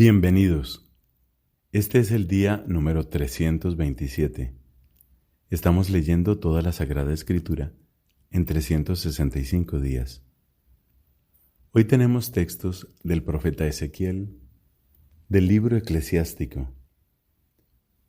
Bienvenidos. Este es el día número 327. Estamos leyendo toda la Sagrada Escritura en 365 días. Hoy tenemos textos del profeta Ezequiel, del libro eclesiástico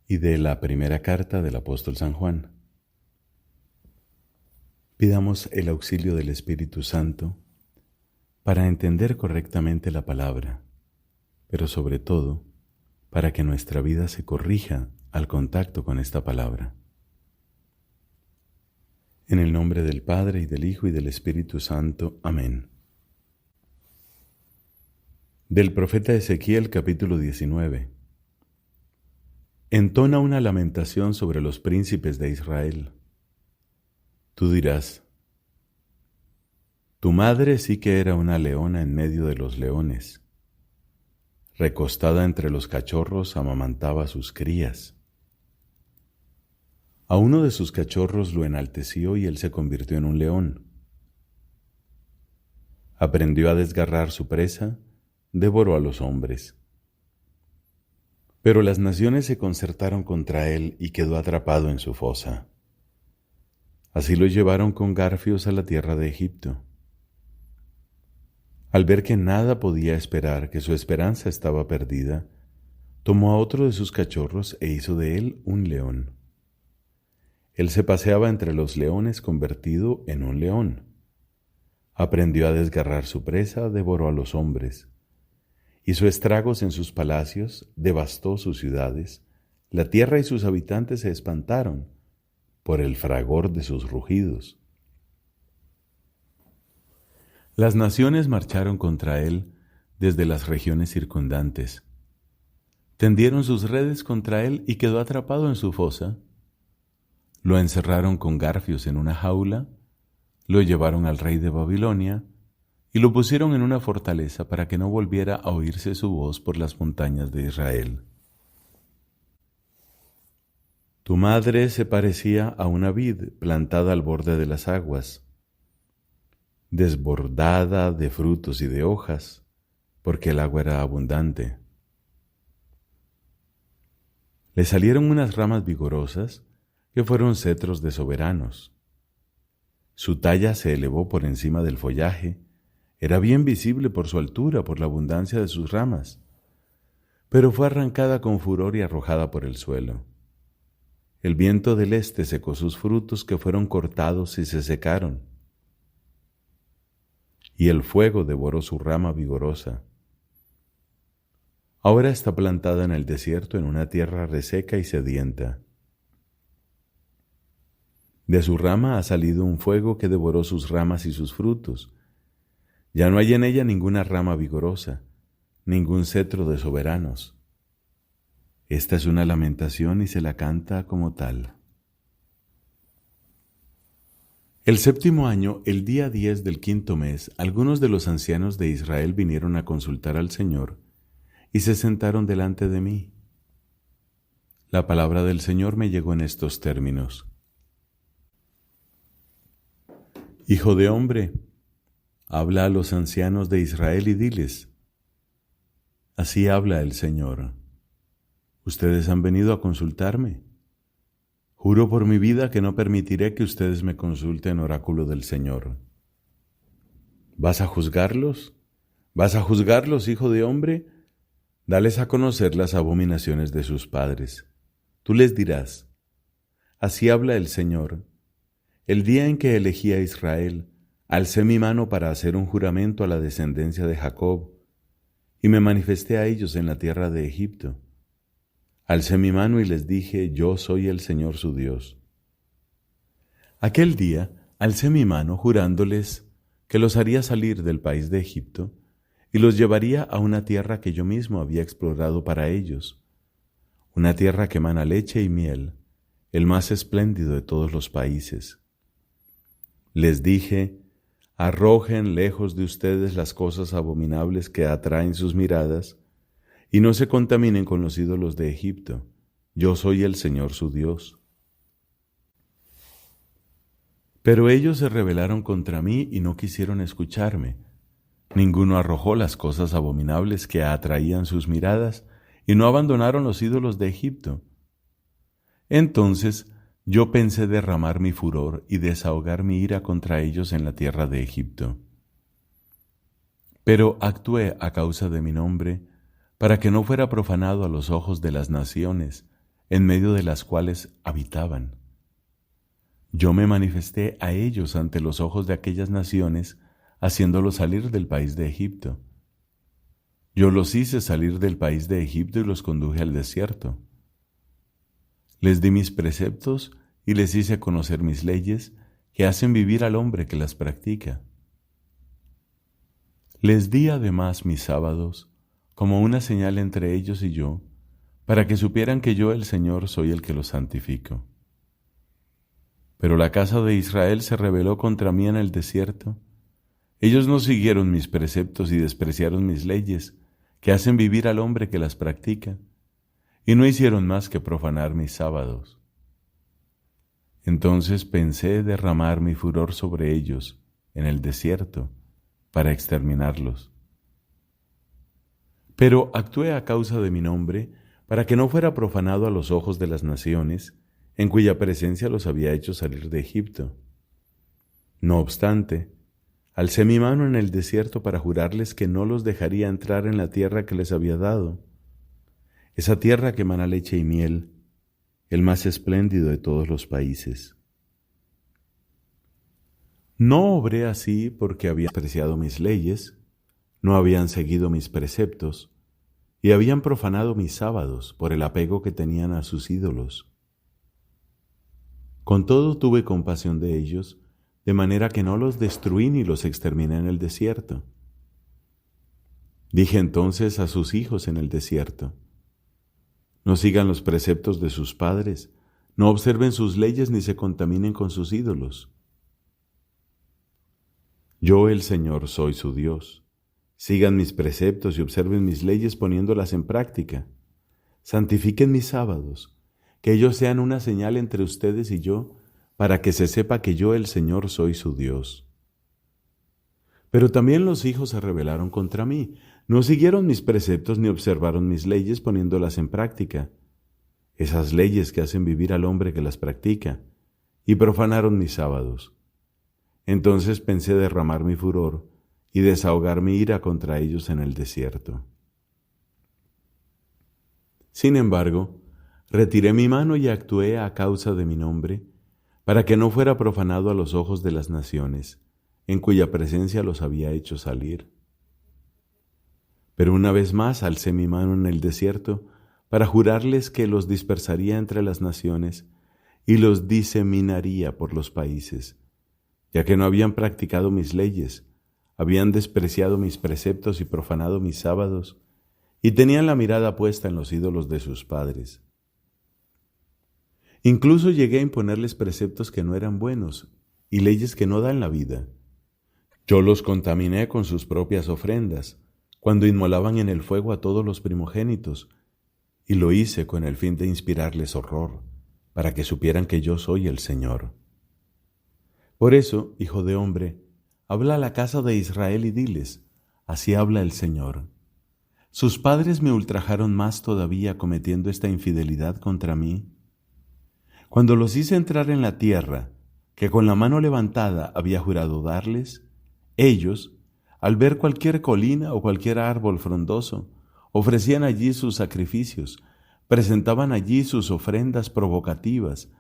y de la primera carta del apóstol San Juan. Pidamos el auxilio del Espíritu Santo para entender correctamente la palabra, pero sobre todo, para que nuestra vida se corrija al contacto con esta palabra. En el nombre del Padre, y del Hijo, y del Espíritu Santo. Amén. Del profeta Ezequiel, capítulo 19. Entona una lamentación sobre los príncipes de Israel. Tú dirás: tu madre sí que era una leona en medio de los leones. Recostada entre los cachorros, amamantaba a sus crías. A uno de sus cachorros lo enalteció y él se convirtió en un león. Aprendió a desgarrar su presa, devoró a los hombres. Pero las naciones se concertaron contra él y quedó atrapado en su fosa. Así lo llevaron con garfios a la tierra de Egipto. Al ver que nada podía esperar, que su esperanza estaba perdida, tomó a otro de sus cachorros e hizo de él un león. Él se paseaba entre los leones convertido en un león. Aprendió a desgarrar su presa, devoró a los hombres. Hizo estragos en sus palacios, devastó sus ciudades. La tierra y sus habitantes se espantaron por el fragor de sus rugidos. Las naciones marcharon contra él desde las regiones circundantes. Tendieron sus redes contra él y quedó atrapado en su fosa. Lo encerraron con garfios en una jaula, lo llevaron al rey de Babilonia y lo pusieron en una fortaleza para que no volviera a oírse su voz por las montañas de Israel. Tu madre se parecía a una vid plantada al borde de las aguas, desbordada de frutos y de hojas, porque el agua era abundante. Le salieron unas ramas vigorosas que fueron cetros de soberanos. Su talla se elevó por encima del follaje, era bien visible por su altura, por la abundancia de sus ramas, pero fue arrancada con furor y arrojada por el suelo. El viento del este secó sus frutos, que fueron cortados y se secaron. Y el fuego devoró su rama vigorosa. Ahora está plantada en el desierto, en una tierra reseca y sedienta. De su rama ha salido un fuego que devoró sus ramas y sus frutos. Ya no hay en ella ninguna rama vigorosa, ningún cetro de soberanos. Esta es una lamentación y se la canta como tal. El séptimo año, el día 10 del quinto mes, algunos de los ancianos de Israel vinieron a consultar al Señor y se sentaron delante de mí. La palabra del Señor me llegó en estos términos: Hijo de hombre, habla a los ancianos de Israel y diles: así habla el Señor. Ustedes han venido a consultarme. Juro por mi vida que no permitiré que ustedes me consulten, oráculo del Señor. ¿Vas a juzgarlos? ¿Vas a juzgarlos, hijo de hombre? Dales a conocer las abominaciones de sus padres. Tú les dirás: así habla el Señor. El día en que elegí a Israel, alcé mi mano para hacer un juramento a la descendencia de Jacob, y me manifesté a ellos en la tierra de Egipto. Alcé mi mano y les dije: yo soy el Señor su Dios. Aquel día alcé mi mano jurándoles que los haría salir del país de Egipto y los llevaría a una tierra que yo mismo había explorado para ellos, una tierra que emana leche y miel, el más espléndido de todos los países. Les dije: arrojen lejos de ustedes las cosas abominables que atraen sus miradas, y no se contaminen con los ídolos de Egipto. Yo soy el Señor su Dios. Pero ellos se rebelaron contra mí y no quisieron escucharme. Ninguno arrojó las cosas abominables que atraían sus miradas y no abandonaron los ídolos de Egipto. Entonces yo pensé derramar mi furor y desahogar mi ira contra ellos en la tierra de Egipto. Pero actué a causa de mi nombre, para que no fuera profanado a los ojos de las naciones, en medio de las cuales habitaban. Yo me manifesté a ellos ante los ojos de aquellas naciones, haciéndolos salir del país de Egipto. Yo los hice salir del país de Egipto y los conduje al desierto. Les di mis preceptos y les hice conocer mis leyes, que hacen vivir al hombre que las practica. Les di además mis sábados, como una señal entre ellos y yo, para que supieran que yo, el Señor, soy el que los santifico. Pero la casa de Israel se rebeló contra mí en el desierto. Ellos no siguieron mis preceptos y despreciaron mis leyes, que hacen vivir al hombre que las practica, y no hicieron más que profanar mis sábados. Entonces pensé derramar mi furor sobre ellos en el desierto para exterminarlos. Pero actué a causa de mi nombre, para que no fuera profanado a los ojos de las naciones, en cuya presencia los había hecho salir de Egipto. No obstante, alcé mi mano en el desierto para jurarles que no los dejaría entrar en la tierra que les había dado, esa tierra que emana leche y miel, el más espléndido de todos los países. No obré así porque habían despreciado mis leyes, no habían seguido mis preceptos, y habían profanado mis sábados por el apego que tenían a sus ídolos. Con todo tuve compasión de ellos, de manera que no los destruí ni los exterminé en el desierto. Dije entonces a sus hijos en el desierto: no sigan los preceptos de sus padres, no observen sus leyes ni se contaminen con sus ídolos. Yo, el Señor, soy su Dios. Sigan mis preceptos y observen mis leyes poniéndolas en práctica. Santifiquen mis sábados, que ellos sean una señal entre ustedes y yo, para que se sepa que yo, el Señor, soy su Dios. Pero también los hijos se rebelaron contra mí, no siguieron mis preceptos ni observaron mis leyes poniéndolas en práctica, esas leyes que hacen vivir al hombre que las practica, y profanaron mis sábados. Entonces pensé derramar mi furor y desahogar mi ira contra ellos en el desierto. Sin embargo, retiré mi mano y actué a causa de mi nombre, para que no fuera profanado a los ojos de las naciones, en cuya presencia los había hecho salir. Pero una vez más alcé mi mano en el desierto para jurarles que los dispersaría entre las naciones y los diseminaría por los países, ya que no habían practicado mis leyes, habían despreciado mis preceptos y profanado mis sábados, y tenían la mirada puesta en los ídolos de sus padres. Incluso llegué a imponerles preceptos que no eran buenos y leyes que no dan la vida. Yo los contaminé con sus propias ofrendas, cuando inmolaban en el fuego a todos los primogénitos, y lo hice con el fin de inspirarles horror, para que supieran que yo soy el Señor. Por eso, hijo de hombre, habla a la casa de Israel y diles: así habla el Señor. ¿Sus padres me ultrajaron más todavía cometiendo esta infidelidad contra mí? Cuando los hice entrar en la tierra, que con la mano levantada había jurado darles, ellos, al ver cualquier colina o cualquier árbol frondoso, ofrecían allí sus sacrificios, presentaban allí sus ofrendas provocativas,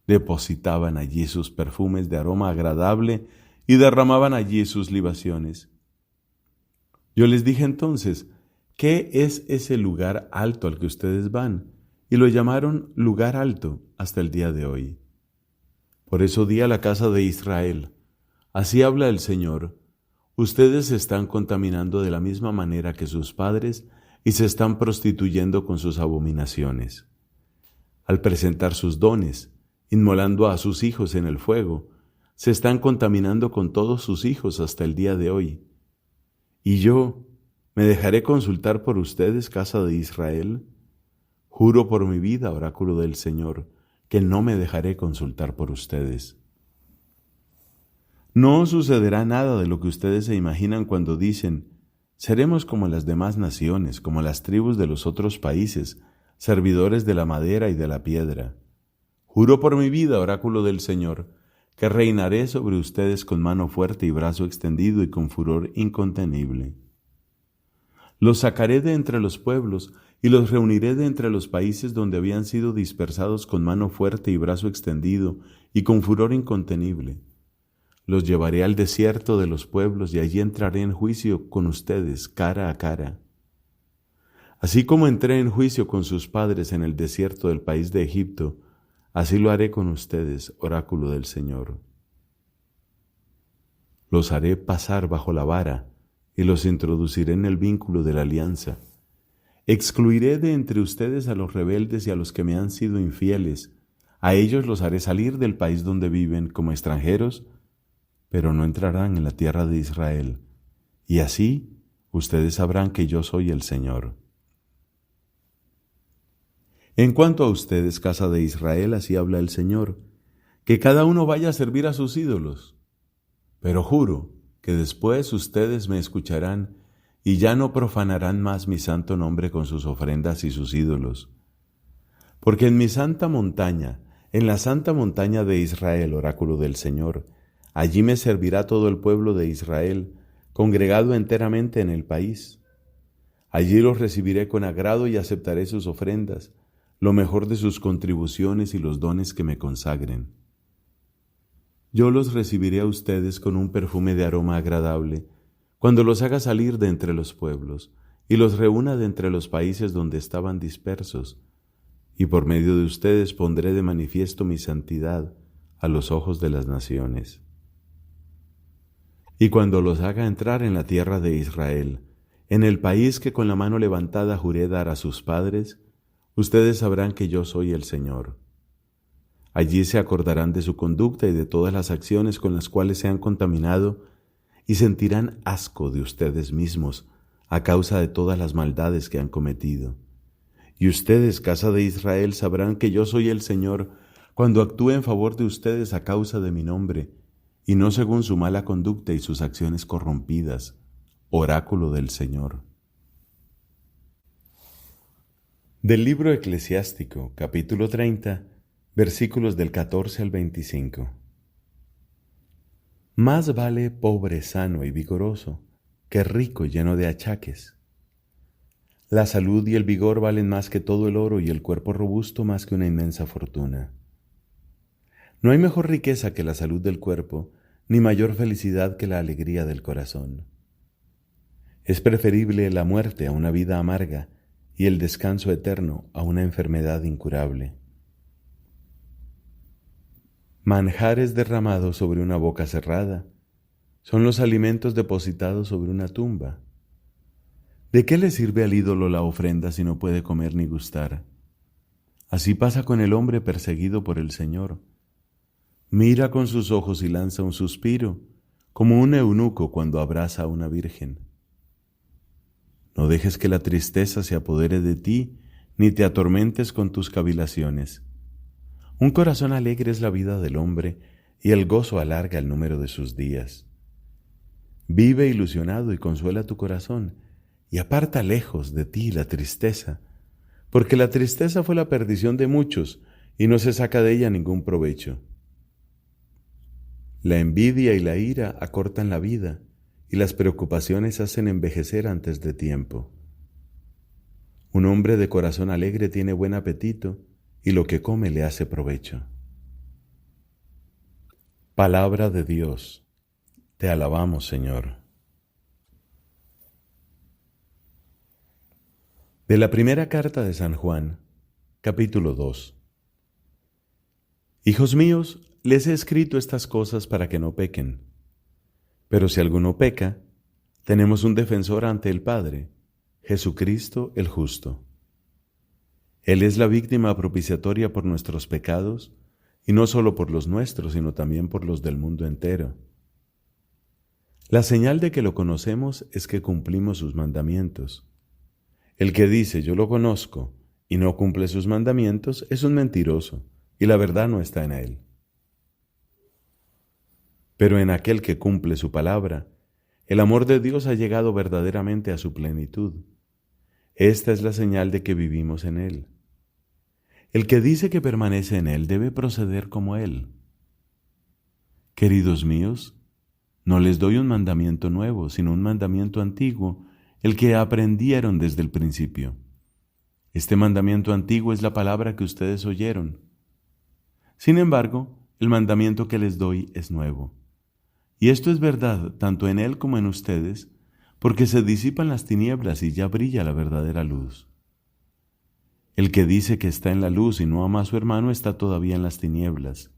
depositaban allí sus perfumes de aroma agradable y derramaban allí sus libaciones. Yo les dije entonces: ¿qué es ese lugar alto al que ustedes van? Y lo llamaron lugar alto hasta el día de hoy. Por eso di a la casa de Israel: así habla el Señor, ustedes se están contaminando de la misma manera que sus padres y se están prostituyendo con sus abominaciones. Al presentar sus dones, inmolando a sus hijos en el fuego, se están contaminando con todos sus hijos hasta el día de hoy. Y yo, ¿me dejaré consultar por ustedes, casa de Israel? Juro por mi vida, oráculo del Señor, que no me dejaré consultar por ustedes. No sucederá nada de lo que ustedes se imaginan cuando dicen, seremos como las demás naciones, como las tribus de los otros países, servidores de la madera y de la piedra. Juro por mi vida, oráculo del Señor, que reinaré sobre ustedes con mano fuerte y brazo extendido y con furor incontenible. Los sacaré de entre los pueblos y los reuniré de entre los países donde habían sido dispersados con mano fuerte y brazo extendido y con furor incontenible. Los llevaré al desierto de los pueblos y allí entraré en juicio con ustedes cara a cara. Así como entré en juicio con sus padres en el desierto del país de Egipto, así lo haré con ustedes, oráculo del Señor. Los haré pasar bajo la vara y los introduciré en el vínculo de la alianza. Excluiré de entre ustedes a los rebeldes y a los que me han sido infieles. A ellos los haré salir del país donde viven como extranjeros, pero no entrarán en la tierra de Israel. Y así ustedes sabrán que yo soy el Señor. En cuanto a ustedes, casa de Israel, así habla el Señor, que cada uno vaya a servir a sus ídolos. Pero juro que después ustedes me escucharán y ya no profanarán más mi santo nombre con sus ofrendas y sus ídolos. Porque en mi santa montaña, en la santa montaña de Israel, oráculo del Señor, allí me servirá todo el pueblo de Israel, congregado enteramente en el país. Allí los recibiré con agrado y aceptaré sus ofrendas, lo mejor de sus contribuciones y los dones que me consagren. Yo los recibiré a ustedes con un perfume de aroma agradable, cuando los haga salir de entre los pueblos y los reúna de entre los países donde estaban dispersos, y por medio de ustedes pondré de manifiesto mi santidad a los ojos de las naciones. Y cuando los haga entrar en la tierra de Israel, en el país que con la mano levantada juré dar a sus padres, ustedes sabrán que yo soy el Señor. Allí se acordarán de su conducta y de todas las acciones con las cuales se han contaminado y sentirán asco de ustedes mismos a causa de todas las maldades que han cometido. Y ustedes, casa de Israel, sabrán que yo soy el Señor cuando actúe en favor de ustedes a causa de mi nombre, y no según su mala conducta y sus acciones corrompidas, oráculo del Señor. Del libro Eclesiástico, capítulo 30, versículos del 14 al 25. Más vale pobre sano y vigoroso que rico lleno de achaques. La salud y el vigor valen más que todo el oro y el cuerpo robusto más que una inmensa fortuna. No hay mejor riqueza que la salud del cuerpo, ni mayor felicidad que la alegría del corazón. Es preferible la muerte a una vida amarga y el descanso eterno a una enfermedad incurable. Manjares derramados sobre una boca cerrada son los alimentos depositados sobre una tumba. ¿De qué le sirve al ídolo la ofrenda si no puede comer ni gustar? Así pasa con el hombre perseguido por el Señor. Mira con sus ojos y lanza un suspiro, como un eunuco cuando abraza a una virgen. No dejes que la tristeza se apodere de ti, ni te atormentes con tus cavilaciones. Un corazón alegre es la vida del hombre, y el gozo alarga el número de sus días. Vive ilusionado y consuela tu corazón, y aparta lejos de ti la tristeza, porque la tristeza fue la perdición de muchos, y no se saca de ella ningún provecho. La envidia y la ira acortan la vida, y las preocupaciones hacen envejecer antes de tiempo. Un hombre de corazón alegre tiene buen apetito, y lo que come le hace provecho. Palabra de Dios. Te alabamos, Señor. De la primera carta de San Juan, capítulo 2. Hijos míos, les he escrito estas cosas para que no pequen. Pero si alguno peca, tenemos un defensor ante el Padre, Jesucristo el justo. Él es la víctima propiciatoria por nuestros pecados, y no solo por los nuestros, sino también por los del mundo entero. La señal de que lo conocemos es que cumplimos sus mandamientos. El que dice yo lo conozco y no cumple sus mandamientos es un mentiroso, y la verdad no está en él. Pero en aquel que cumple su palabra, el amor de Dios ha llegado verdaderamente a su plenitud. Esta es la señal de que vivimos en Él. El que dice que permanece en Él debe proceder como Él. Queridos míos, no les doy un mandamiento nuevo, sino un mandamiento antiguo, el que aprendieron desde el principio. Este mandamiento antiguo es la palabra que ustedes oyeron. Sin embargo, el mandamiento que les doy es nuevo. Y esto es verdad tanto en Él como en ustedes, porque se disipan las tinieblas y ya brilla la verdadera luz. El que dice que está en la luz y no ama a su hermano está todavía en las tinieblas.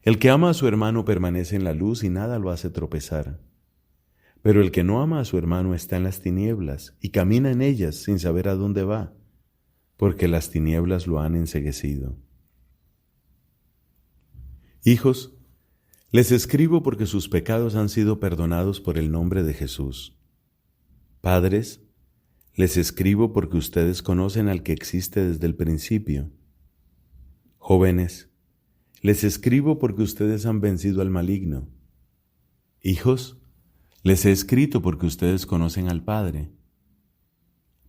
El que ama a su hermano permanece en la luz y nada lo hace tropezar. Pero el que no ama a su hermano está en las tinieblas y camina en ellas sin saber a dónde va, porque las tinieblas lo han enceguecido. Hijos, les escribo porque sus pecados han sido perdonados por el nombre de Jesús. Padres, les escribo porque ustedes conocen al que existe desde el principio. Jóvenes, les escribo porque ustedes han vencido al maligno. Hijos, les he escrito porque ustedes conocen al Padre.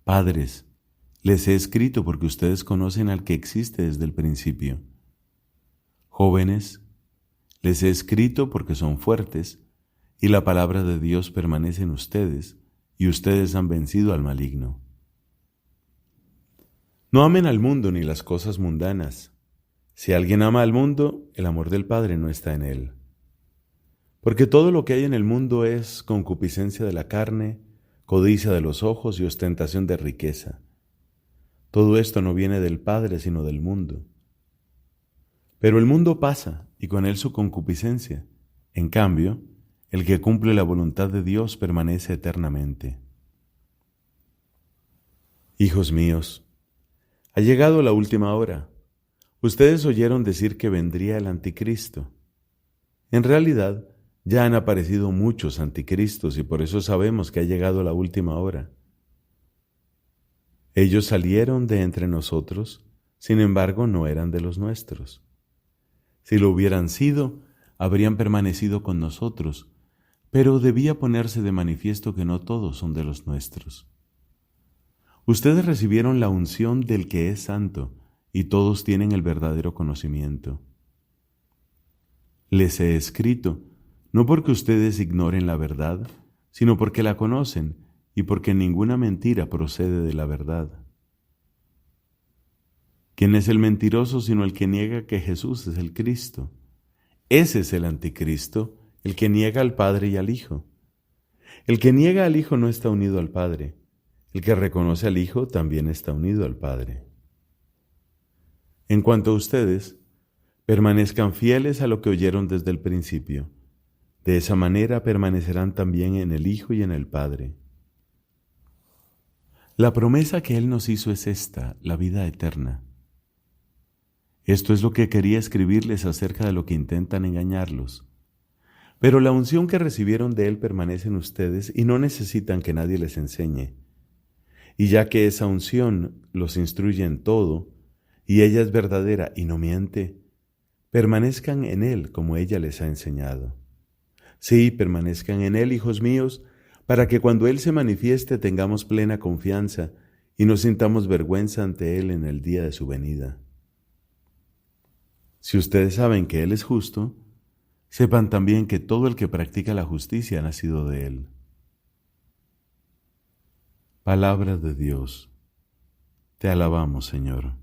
Padres, les he escrito porque ustedes conocen al que existe desde el principio. Jóvenes, les he escrito porque son fuertes y la palabra de Dios permanece en ustedes y ustedes han vencido al maligno. No amen al mundo ni las cosas mundanas. Si alguien ama al mundo, el amor del Padre no está en él. Porque todo lo que hay en el mundo es concupiscencia de la carne, codicia de los ojos y ostentación de riqueza. Todo esto no viene del Padre, sino del mundo. Pero el mundo pasa, y con él su concupiscencia. En cambio, el que cumple la voluntad de Dios permanece eternamente. Hijos míos, ha llegado la última hora. Ustedes oyeron decir que vendría el anticristo. En realidad, ya han aparecido muchos anticristos y por eso sabemos que ha llegado la última hora. Ellos salieron de entre nosotros, sin embargo no eran de los nuestros. Si lo hubieran sido, habrían permanecido con nosotros, pero debía ponerse de manifiesto que no todos son de los nuestros. Ustedes recibieron la unción del que es santo, y todos tienen el verdadero conocimiento. Les he escrito, no porque ustedes ignoren la verdad, sino porque la conocen y porque ninguna mentira procede de la verdad. ¿Quién es el mentiroso sino el que niega que Jesús es el Cristo? Ese es el anticristo, el que niega al Padre y al Hijo. El que niega al Hijo no está unido al Padre. El que reconoce al Hijo también está unido al Padre. En cuanto a ustedes, permanezcan fieles a lo que oyeron desde el principio. De esa manera permanecerán también en el Hijo y en el Padre. La promesa que Él nos hizo es esta, la vida eterna. Esto es lo que quería escribirles acerca de lo que intentan engañarlos. Pero la unción que recibieron de Él permanece en ustedes y no necesitan que nadie les enseñe. Y ya que esa unción los instruye en todo, y ella es verdadera y no miente, permanezcan en Él como ella les ha enseñado. Sí, permanezcan en Él, hijos míos, para que cuando Él se manifieste tengamos plena confianza y no sintamos vergüenza ante Él en el día de su venida. Si ustedes saben que Él es justo, sepan también que todo el que practica la justicia ha nacido de Él. Palabra de Dios. Te alabamos, Señor.